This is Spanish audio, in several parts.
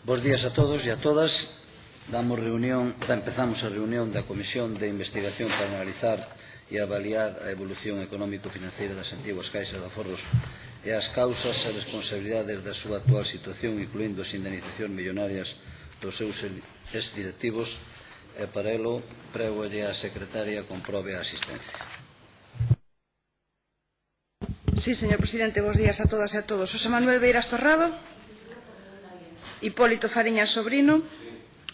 Bos días a todos e a todas. Empezamos a reunión da Comisión de Investigación para analizar e avaliar a evolución económico-financiera das antiguas caixas de aforros e as causas e responsabilidades da súa actual situación, incluindo as indemnizacións millonarias dos seus exdirectivos, e para elo prégolle á secretaria comprobe a asistencia. Sí, señor presidente, bos días a todas e a todos. José Manuel Beiras Torrado, Hipólito Fariñas Sobrino,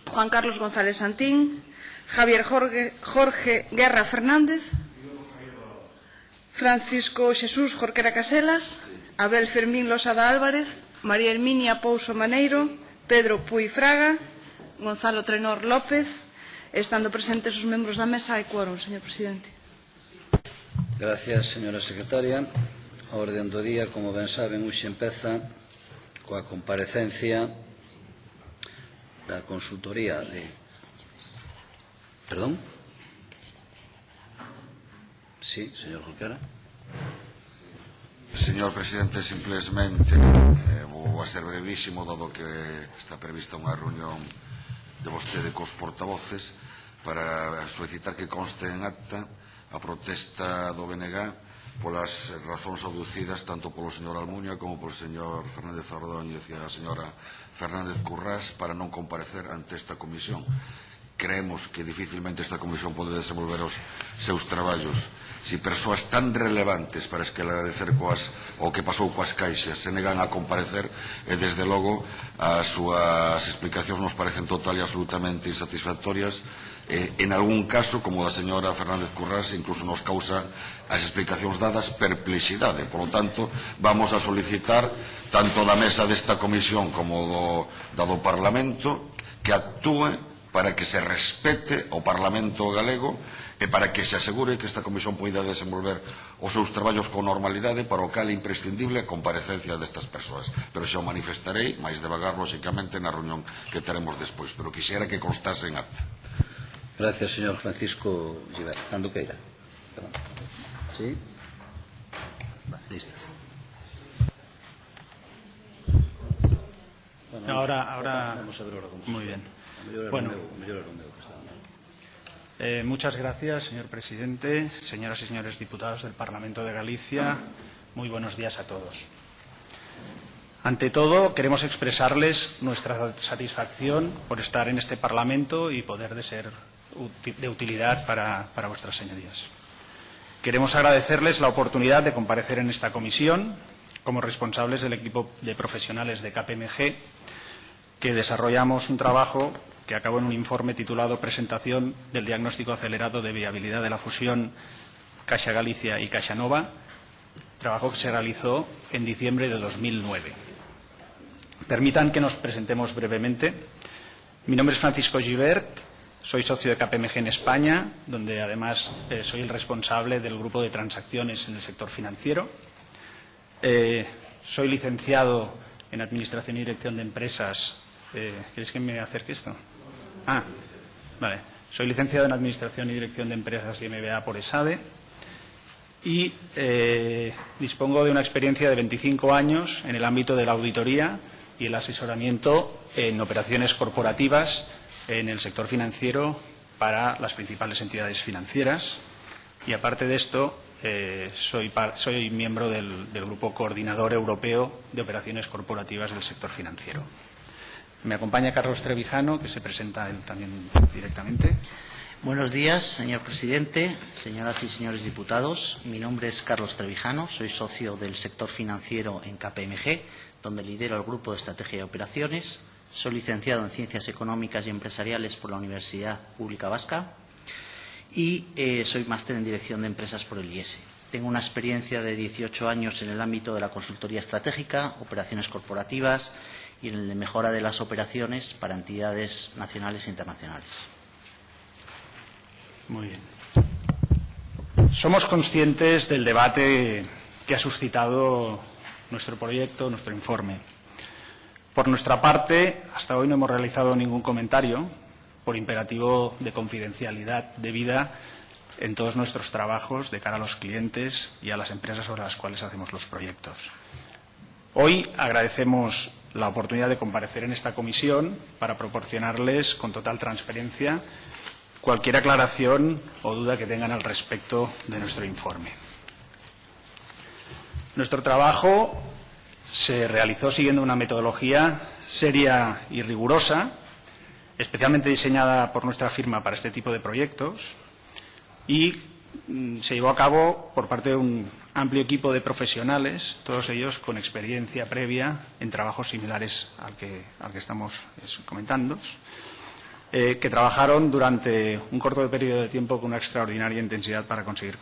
Juan Carlos González Santín, Javier Jorge Guerra Fernández, Francisco Xesús Jorquera Caselas, Abel Fermín Losada Álvarez, María Herminia Pouso Maneiro, Pedro Puy Fraga, Gonzalo Trenor López, estando presentes os membros da mesa e quórum, señor presidente. Gracias, señora secretaria. A orden do día, como ben saben, hoxe empeza coa comparecencia da consultoría de... Perdón? Sí, señor Jorquera. Señor presidente, simplemente vou a ser brevísimo, dado que está prevista unha reunión de vostede cos portavoces para solicitar que conste en acta a protesta do BNG polas razóns aducidas tanto polo señor Almuña como polo señor Fernández Ordóñez e a señora Fernández Currás para non comparecer ante esta comisión. Creemos que dificilmente esta comisión pode desenvolver os seus traballos se persoas tan relevantes para esclarecer o que pasou coas caixas se negan a comparecer e, desde logo, as súas explicacións nos parecen total e absolutamente insatisfactorias. En algún caso, como da señora Fernández Currás, incluso nos causa as explicacións dadas perplexidade. Por lo tanto, vamos a solicitar, tanto da mesa desta comisión como do Parlamento, que actúe para que se respete o Parlamento galego e para que se asegure que esta comisión poida desenvolver os seus traballos con normalidade, para o cal é imprescindible a comparecencia destas persoas. Pero xa o manifestarei máis devagar, lóxicamente, na reunión que teremos despois. Pero quixera que constase en acta. Gracias, señor Francisco Giver. Cando queira. ¿Sí? Vale, listo. Bueno, ahora vamos a ver ahora cómo muy bien. Bueno, muchas gracias, señor presidente, señoras y señores diputados del Parlamento de Galicia. Muy buenos días a todos. Ante todo, queremos expresarles nuestra satisfacción por estar en este Parlamento y poder ser de utilidad para vuestras señorías. Queremos agradecerles la oportunidad de comparecer en esta comisión como responsables del equipo de profesionales de KPMG, que desarrollamos un trabajo que acabó en un informe titulado Presentación del diagnóstico acelerado de viabilidad de la fusión Caixa Galicia y Caixa Nova, trabajo que se realizó en diciembre de 2009. Permitan que nos presentemos brevemente. Mi nombre es Francisco Gibert, soy socio de KPMG en España, donde además soy el responsable del grupo de transacciones en el sector financiero. Soy licenciado en Administración y Dirección de Empresas. ¿Queréis que me acerque esto? Vale. Soy licenciado en Administración y Dirección de Empresas y MBA por ESADE y dispongo de una experiencia de 25 años en el ámbito de la auditoría y el asesoramiento en operaciones corporativas en el sector financiero para las principales entidades financieras. Y aparte de esto, soy miembro del Grupo Coordinador Europeo de Operaciones Corporativas del Sector Financiero. Me acompaña Carlos Trevijano, que se presenta él también directamente. Buenos días, señor presidente, señoras y señores diputados. Mi nombre es Carlos Trevijano, soy socio del sector financiero en KPMG, donde lidero el Grupo de Estrategia y Operaciones. Soy licenciado en Ciencias Económicas y Empresariales por la Universidad Pública Vasca y soy máster en Dirección de Empresas por el IES. Tengo una experiencia de 18 años en el ámbito de la consultoría estratégica, operaciones corporativas y en el de mejora de las operaciones para entidades nacionales e internacionales. Muy bien. Somos conscientes del debate que ha suscitado nuestro proyecto, nuestro informe. Por nuestra parte, hasta hoy no hemos realizado ningún comentario por imperativo de confidencialidad debida en todos nuestros trabajos de cara a los clientes y a las empresas sobre las cuales hacemos los proyectos. Hoy agradecemos la oportunidad de comparecer en esta comisión para proporcionarles con total transparencia cualquier aclaración o duda que tengan al respecto de nuestro informe. Nuestro trabajo se realizó siguiendo una metodología seria y rigurosa, especialmente diseñada por nuestra firma para este tipo de proyectos, y se llevó a cabo por parte de un amplio equipo de profesionales, todos ellos con experiencia previa en trabajos similares al que estamos comentando, que trabajaron durante un corto periodo de tiempo con una extraordinaria intensidad para conseguir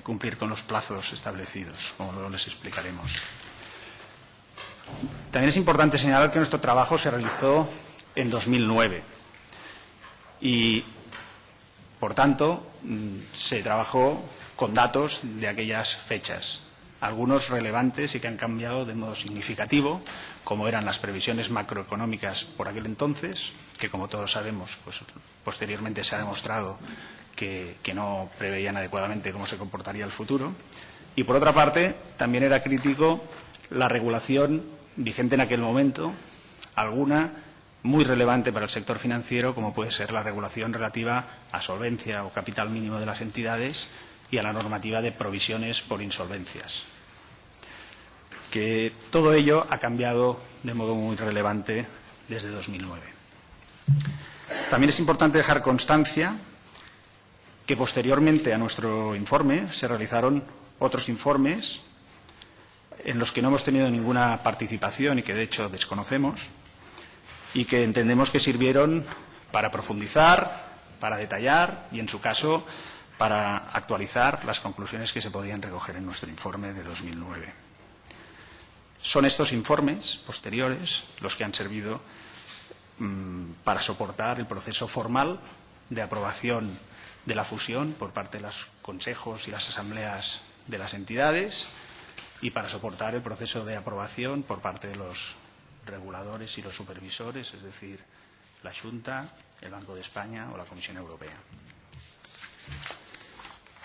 cumplir con los plazos establecidos, como luego les explicaremos. También es importante señalar que nuestro trabajo se realizó en 2009 y, por tanto, se trabajó con datos de aquellas fechas, algunos relevantes y que han cambiado de modo significativo, como eran las previsiones macroeconómicas por aquel entonces, que, como todos sabemos, pues posteriormente se ha demostrado que no preveían adecuadamente cómo se comportaría el futuro. Y, por otra parte, también era crítico la regulación vigente en aquel momento, alguna muy relevante para el sector financiero, como puede ser la regulación relativa a solvencia o capital mínimo de las entidades y a la normativa de provisiones por insolvencias. Que todo ello ha cambiado de modo muy relevante desde 2009. También es importante dejar constancia que posteriormente a nuestro informe se realizaron otros informes en los que no hemos tenido ninguna participación y que de hecho desconocemos y que entendemos que sirvieron para profundizar, para detallar y, en su caso, para actualizar las conclusiones que se podían recoger en nuestro informe de 2009. Son estos informes posteriores los que han servido para soportar el proceso formal de aprobación de la fusión por parte de los consejos y las asambleas de las entidades y para soportar el proceso de aprobación por parte de los reguladores y los supervisores, es decir, la Xunta, el Banco de España o la Comisión Europea.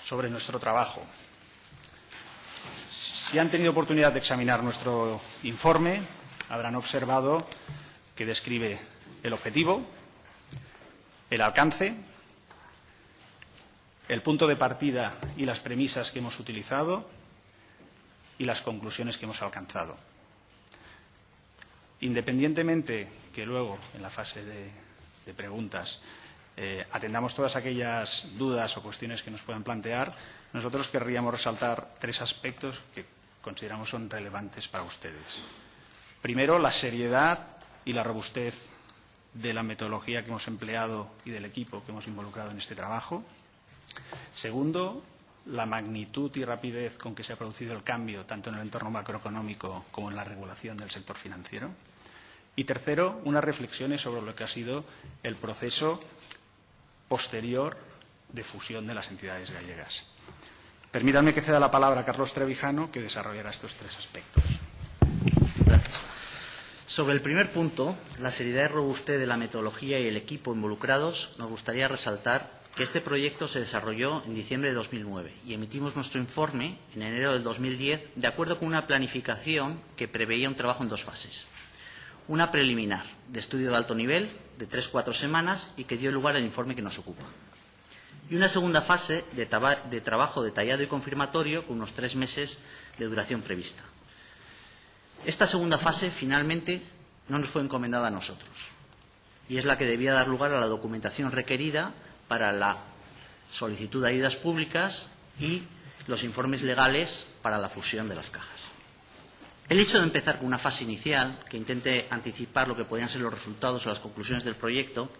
Sobre nuestro trabajo. Si han tenido oportunidad de examinar nuestro informe, habrán observado que describe el objetivo, el alcance, el punto de partida y las premisas que hemos utilizado y las conclusiones que hemos alcanzado. Independientemente que luego, en la fase de preguntas, atendamos todas aquellas dudas o cuestiones que nos puedan plantear, nosotros querríamos resaltar tres aspectos que consideramos son relevantes para ustedes. Primero, la seriedad y la robustez de la metodología que hemos empleado y del equipo que hemos involucrado en este trabajo. Segundo, la magnitud y rapidez con que se ha producido el cambio tanto en el entorno macroeconómico como en la regulación del sector financiero. Y tercero, unas reflexiones sobre lo que ha sido el proceso posterior de fusión de las entidades gallegas. Permítanme que ceda la palabra a Carlos Trevijano, que desarrollará estos tres aspectos. Gracias. Sobre el primer punto, la seriedad y robustez de la metodología y el equipo involucrados, nos gustaría resaltar que este proyecto se desarrolló en diciembre de 2009 y emitimos nuestro informe en enero del 2010 de acuerdo con una planificación que preveía un trabajo en dos fases. Una preliminar, de estudio de alto nivel, de 3-4 semanas y que dio lugar al informe que nos ocupa. Y una segunda fase de trabajo detallado y confirmatorio con unos 3 meses de duración prevista. Esta segunda fase, finalmente, no nos fue encomendada a nosotros y es la que debía dar lugar a la documentación requerida para la solicitud de ayudas públicas y los informes legales para la fusión de las cajas. El hecho de empezar con una fase inicial que intente anticipar lo que podían ser los resultados o las conclusiones del proyecto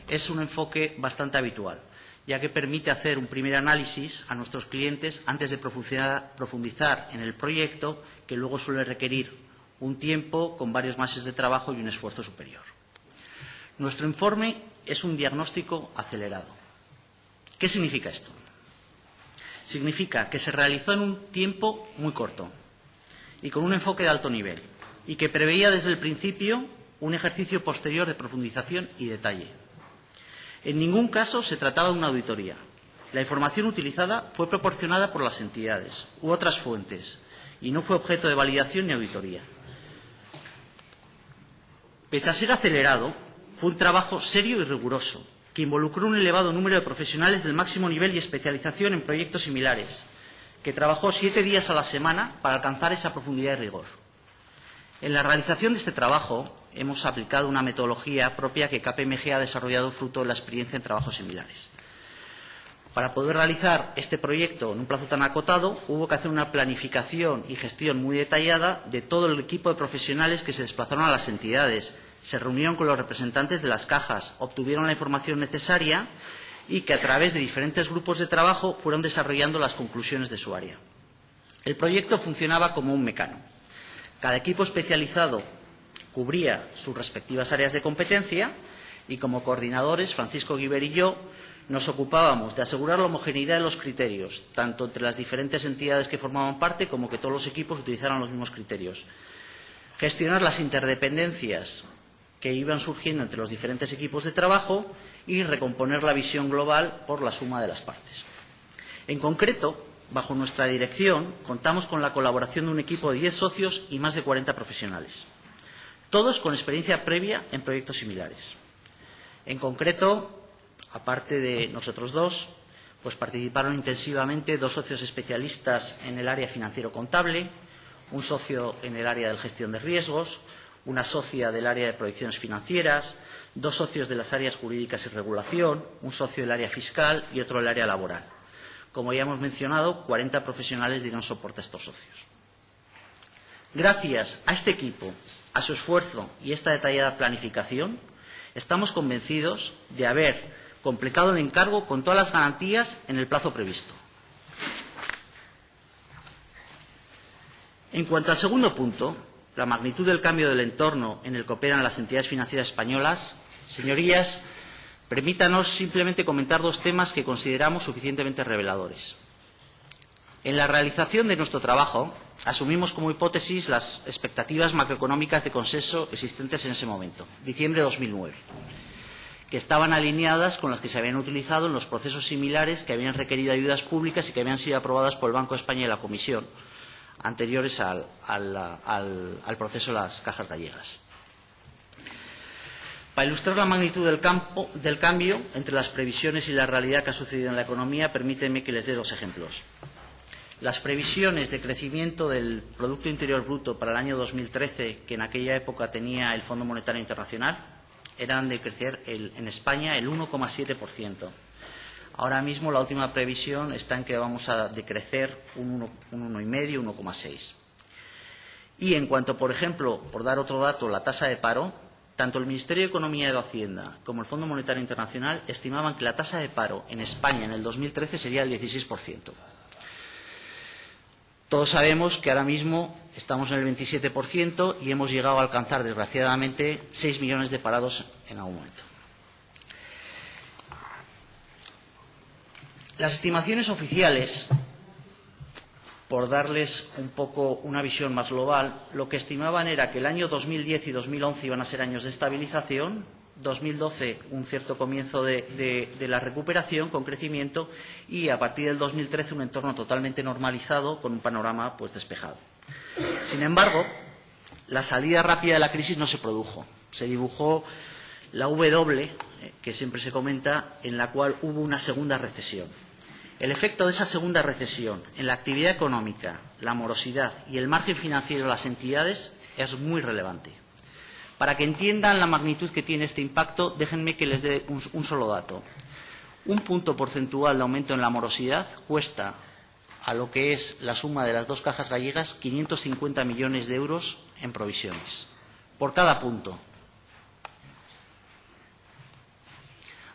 es un enfoque bastante habitual, ya que permite hacer un primer análisis a nuestros clientes antes de profundizar en el proyecto, que luego suele requerir un tiempo con varios meses de trabajo y un esfuerzo superior. Nuestro informe es un diagnóstico acelerado. ¿Qué significa esto? Significa que se realizó en un tiempo muy corto y con un enfoque de alto nivel y que preveía desde el principio un ejercicio posterior de profundización y detalle. En ningún caso se trataba de una auditoría. La información utilizada fue proporcionada por las entidades u otras fuentes y no fue objeto de validación ni auditoría. Pese a ser acelerado, fue un trabajo serio y riguroso, que involucró un elevado número de profesionales del máximo nivel y especialización en proyectos similares, que trabajó 7 días a la semana para alcanzar esa profundidad y rigor. En la realización de este trabajo hemos aplicado una metodología propia que KPMG ha desarrollado fruto de la experiencia en trabajos similares. Para poder realizar este proyecto en un plazo tan acotado, hubo que hacer una planificación y gestión muy detallada de todo el equipo de profesionales que se desplazaron a las entidades, se reunieron con los representantes de las cajas, obtuvieron la información necesaria y que a través de diferentes grupos de trabajo fueron desarrollando las conclusiones de su área. El proyecto funcionaba como un mecano. Cada equipo especializado cubría sus respectivas áreas de competencia y como coordinadores, Francisco Guiber y yo, nos ocupábamos de asegurar la homogeneidad de los criterios, tanto entre las diferentes entidades que formaban parte como que todos los equipos utilizaran los mismos criterios. Gestionar las interdependencias que iban surgiendo entre los diferentes equipos de trabajo y recomponer la visión global por la suma de las partes. En concreto, bajo nuestra dirección, contamos con la colaboración de un equipo de 10 socios y más de 40 profesionales, todos con experiencia previa en proyectos similares. En concreto, aparte de nosotros dos, pues participaron intensivamente 2 socios especialistas en el área financiero-contable, un socio en el área de gestión de riesgos, una socia del área de proyecciones financieras, 2 socios de las áreas jurídicas y regulación, un socio del área fiscal y otro del área laboral. Como ya hemos mencionado, 40 profesionales dieron soporte a estos socios. Gracias a este equipo, a su esfuerzo y esta detallada planificación, estamos convencidos de haber completado el encargo con todas las garantías en el plazo previsto. En cuanto al segundo punto, la magnitud del cambio del entorno en el que operan las entidades financieras españolas, señorías, permítanos simplemente comentar 2 temas que consideramos suficientemente reveladores. En la realización de nuestro trabajo, asumimos como hipótesis las expectativas macroeconómicas de consenso existentes en ese momento, diciembre de 2009. Que estaban alineadas con las que se habían utilizado en los procesos similares que habían requerido ayudas públicas y que habían sido aprobadas por el Banco de España y la Comisión, anteriores al proceso de las cajas gallegas. Para ilustrar la magnitud del cambio entre las previsiones y la realidad que ha sucedido en la economía, permítanme que les dé 2 ejemplos. Las previsiones de crecimiento del Producto Interior Bruto para el año 2013, que en aquella época tenía el Fondo Monetario Internacional, eran de crecer en España el 1,7%. Ahora mismo la última previsión está en que vamos a decrecer un 1,5, 1,6. Y en cuanto, por ejemplo, por dar otro dato, la tasa de paro, tanto el Ministerio de Economía y de Hacienda como el Fondo Monetario Internacional estimaban que la tasa de paro en España en el 2013 sería el 16%. Todos sabemos que ahora mismo estamos en el 27% y hemos llegado a alcanzar, desgraciadamente, 6 millones de parados en algún momento. Las estimaciones oficiales, por darles un poco una visión más global, lo que estimaban era que el año 2010 y 2011 iban a ser años de estabilización, 2012 un cierto comienzo de la recuperación con crecimiento y a partir del 2013 un entorno totalmente normalizado con un panorama pues despejado. Sin embargo, la salida rápida de la crisis no se produjo. Se dibujó la W, que siempre se comenta, en la cual hubo una segunda recesión. El efecto de esa segunda recesión en la actividad económica, la morosidad y el margen financiero de las entidades es muy relevante. Para que entiendan la magnitud que tiene este impacto, déjenme que les dé un solo dato. Un punto porcentual de aumento en la morosidad cuesta a lo que es la suma de las 2 cajas gallegas 550 millones de euros en provisiones, por cada punto.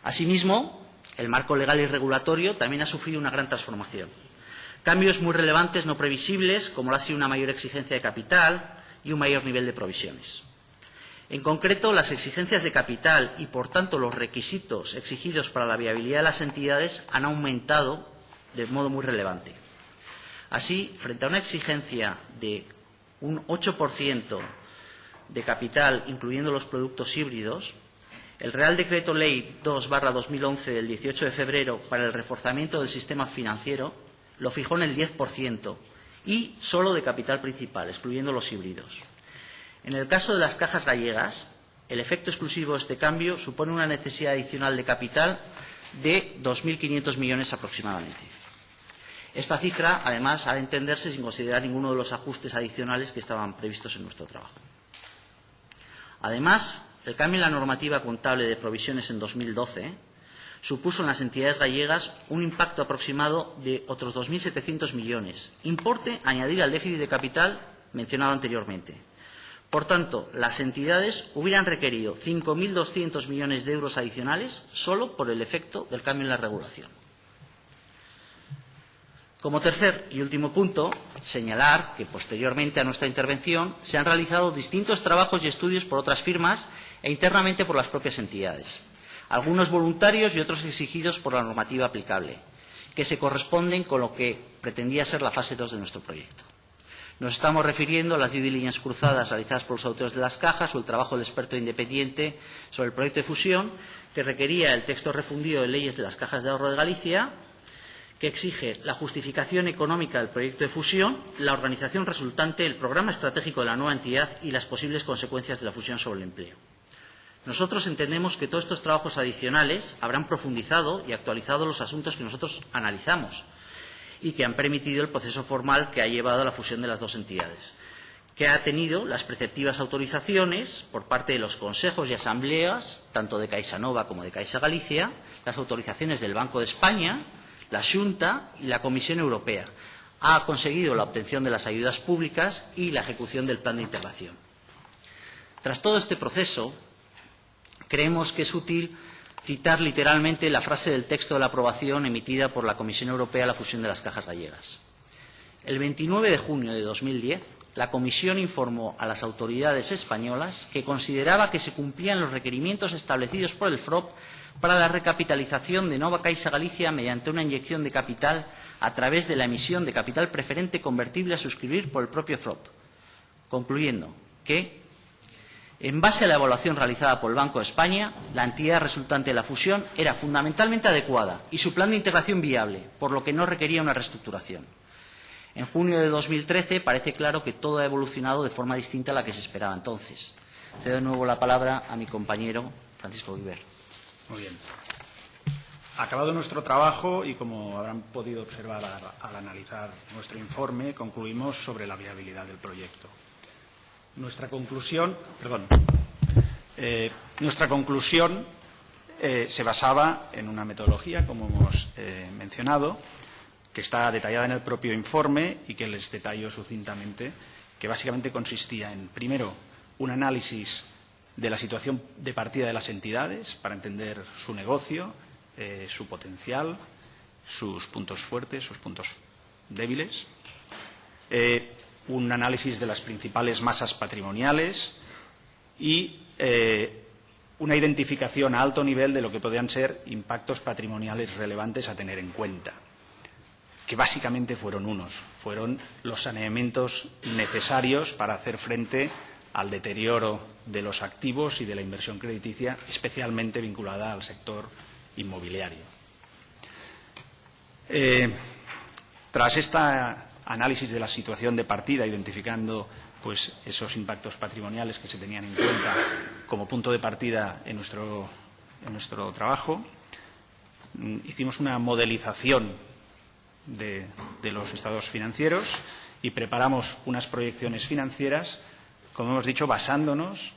Asimismo, el marco legal y regulatorio también ha sufrido una gran transformación. Cambios muy relevantes, no previsibles, como lo ha sido una mayor exigencia de capital y un mayor nivel de provisiones. En concreto, las exigencias de capital y, por tanto, los requisitos exigidos para la viabilidad de las entidades han aumentado de modo muy relevante. Así, frente a una exigencia de un 8% de capital, incluyendo los productos híbridos, el Real Decreto Ley 2/2011 del 18 de febrero para el reforzamiento del sistema financiero lo fijó en el 10% y solo de capital principal, excluyendo los híbridos. En el caso de las cajas gallegas, el efecto exclusivo de este cambio supone una necesidad adicional de capital de 2.500 millones aproximadamente. Esta cifra, además, ha de entenderse sin considerar ninguno de los ajustes adicionales que estaban previstos en nuestro trabajo. Además, el cambio en la normativa contable de provisiones en 2012 supuso en las entidades gallegas un impacto aproximado de otros 2.700 millones, importe a añadir al déficit de capital mencionado anteriormente. Por tanto, las entidades hubieran requerido 5.200 millones de euros adicionales solo por el efecto del cambio en la regulación. Como tercer y último punto, señalar que posteriormente a nuestra intervención se han realizado distintos trabajos y estudios por otras firmas e internamente por las propias entidades, algunos voluntarios y otros exigidos por la normativa aplicable, que se corresponden con lo que pretendía ser la fase 2 de nuestro proyecto. Nos estamos refiriendo a las due diligence cruzadas realizadas por los autores de las cajas o el trabajo del experto independiente sobre el proyecto de fusión, que requería el texto refundido de leyes de las cajas de ahorro de Galicia, que exige la justificación económica del proyecto de fusión, la organización resultante, el programa estratégico de la nueva entidad y las posibles consecuencias de la fusión sobre el empleo. Nosotros entendemos que todos estos trabajos adicionales habrán profundizado y actualizado los asuntos que nosotros analizamos y que han permitido el proceso formal que ha llevado a la fusión de las dos entidades, que ha tenido las preceptivas autorizaciones por parte de los consejos y asambleas, tanto de CaixaNova como de Caixa Galicia, las autorizaciones del Banco de España, la Xunta y la Comisión Europea. Ha conseguido la obtención de las ayudas públicas y la ejecución del plan de integración. Tras todo este proceso, creemos que es útil citar literalmente la frase del texto de la aprobación emitida por la Comisión Europea a la fusión de las cajas gallegas. El 29 de junio de 2010, la Comisión informó a las autoridades españolas que consideraba que se cumplían los requerimientos establecidos por el FROP para la recapitalización de Nova Caixa Galicia mediante una inyección de capital a través de la emisión de capital preferente convertible a suscribir por el propio FROP, concluyendo que, en base a la evaluación realizada por el Banco de España, la entidad resultante de la fusión era fundamentalmente adecuada y su plan de integración viable, por lo que no requería una reestructuración. En junio de 2013 parece claro que todo ha evolucionado de forma distinta a la que se esperaba entonces. Cedo de nuevo la palabra a mi compañero Francisco Guiber. Muy bien. Acabado nuestro trabajo y como habrán podido observar al analizar nuestro informe, concluimos sobre la viabilidad del proyecto. Nuestra conclusión se basaba en una metodología, como hemos mencionado, que está detallada en el propio informe y que les detallo sucintamente, que básicamente consistía en, primero, un análisis de la situación de partida de las entidades para entender su negocio, su potencial, sus puntos fuertes, sus puntos débiles. Un análisis de las principales masas patrimoniales y una identificación a alto nivel de lo que podrían ser impactos patrimoniales relevantes a tener en cuenta, que básicamente fueron los saneamientos necesarios para hacer frente al deterioro de los activos y de la inversión crediticia, especialmente vinculada al sector inmobiliario. Tras esta análisis de la situación de partida, identificando pues esos impactos patrimoniales que se tenían en cuenta como punto de partida en nuestro trabajo, hicimos una modelización de los estados financieros y preparamos unas proyecciones financieras, como hemos dicho, basándonos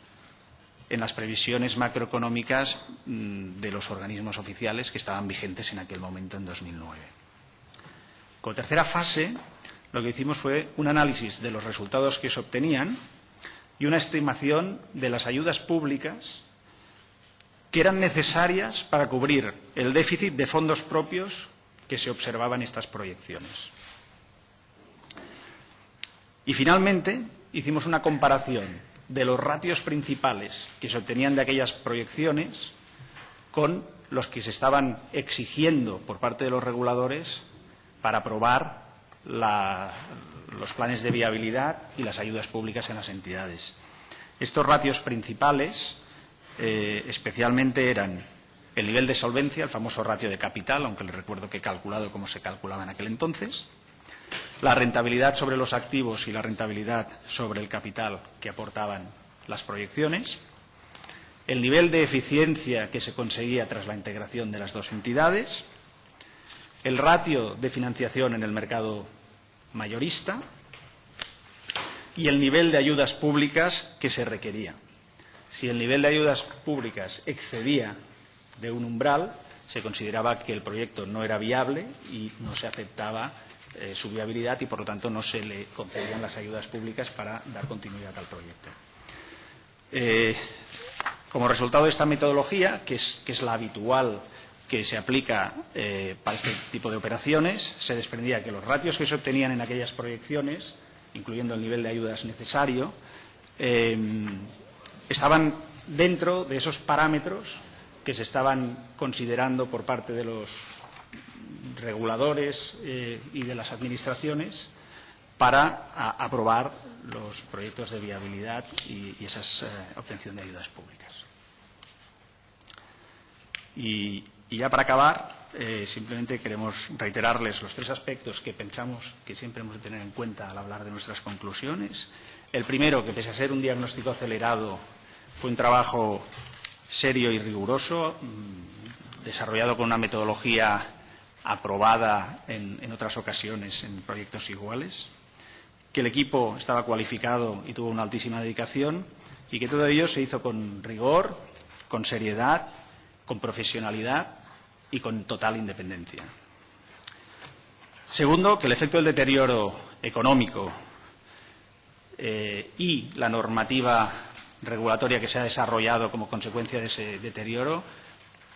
en las previsiones macroeconómicas de los organismos oficiales que estaban vigentes en aquel momento, en 2009. Como tercera fase, lo que hicimos fue un análisis de los resultados que se obtenían y una estimación de las ayudas públicas que eran necesarias para cubrir el déficit de fondos propios que se observaba en estas proyecciones. Y finalmente hicimos una comparación de los ratios principales que se obtenían de aquellas proyecciones con los que se estaban exigiendo por parte de los reguladores para aprobar los planes de viabilidad y las ayudas públicas en las entidades. Estos ratios principales especialmente eran el nivel de solvencia, el famoso ratio de capital, aunque les recuerdo que he calculado cómo se calculaba en aquel entonces, la rentabilidad sobre los activos y la rentabilidad sobre el capital que aportaban las proyecciones, el nivel de eficiencia que se conseguía tras la integración de las dos entidades, el ratio de financiación en el mercado mayorista y el nivel de ayudas públicas que se requería. Si el nivel de ayudas públicas excedía de un umbral, se consideraba que el proyecto no era viable y no se aceptaba su viabilidad y, por lo tanto, no se le concedían las ayudas públicas para dar continuidad al proyecto. Como resultado de esta metodología, que es la habitual que se aplica para este tipo de operaciones, se desprendía que los ratios que se obtenían en aquellas proyecciones, incluyendo el nivel de ayudas necesario, estaban dentro de esos parámetros que se estaban considerando por parte de los reguladores y de las administraciones para aprobar los proyectos de viabilidad y esa obtención de ayudas públicas. Y ya para acabar, simplemente queremos reiterarles los 3 aspectos que pensamos que siempre hemos de tener en cuenta al hablar de nuestras conclusiones. El primero, que pese a ser un diagnóstico acelerado, fue un trabajo serio y riguroso, desarrollado con una metodología aprobada en otras ocasiones en proyectos iguales, que el equipo estaba cualificado y tuvo una altísima dedicación y que todo ello se hizo con rigor, con seriedad, con profesionalidad y con total independencia. Segundo, que el efecto del deterioro económico y la normativa regulatoria que se ha desarrollado como consecuencia de ese deterioro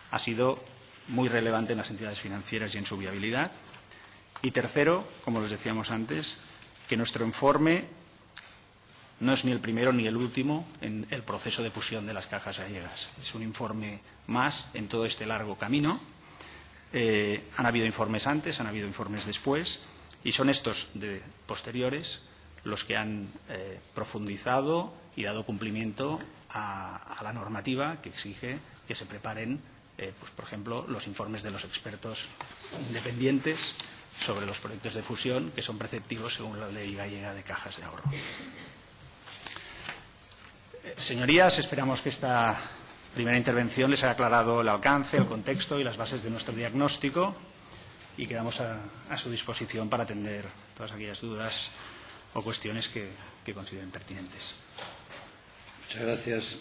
ha sido muy relevante en las entidades financieras y en su viabilidad. Y tercero, como les decíamos antes, que nuestro informe no es ni el primero ni el último en el proceso de fusión de las cajas gallegas. Es un informe más en todo este largo camino. Han habido informes antes, han habido informes después, y son estos posteriores los que han profundizado y dado cumplimiento a la normativa que exige que se preparen, pues, por ejemplo, los informes de los expertos independientes sobre los proyectos de fusión, que son preceptivos según la Ley Gallega de Cajas de Ahorro. Señorías, esperamos que esta primera intervención les haya aclarado el alcance, el contexto y las bases de nuestro diagnóstico y quedamos a su disposición para atender todas aquellas dudas o cuestiones que consideren pertinentes. Muchas gracias.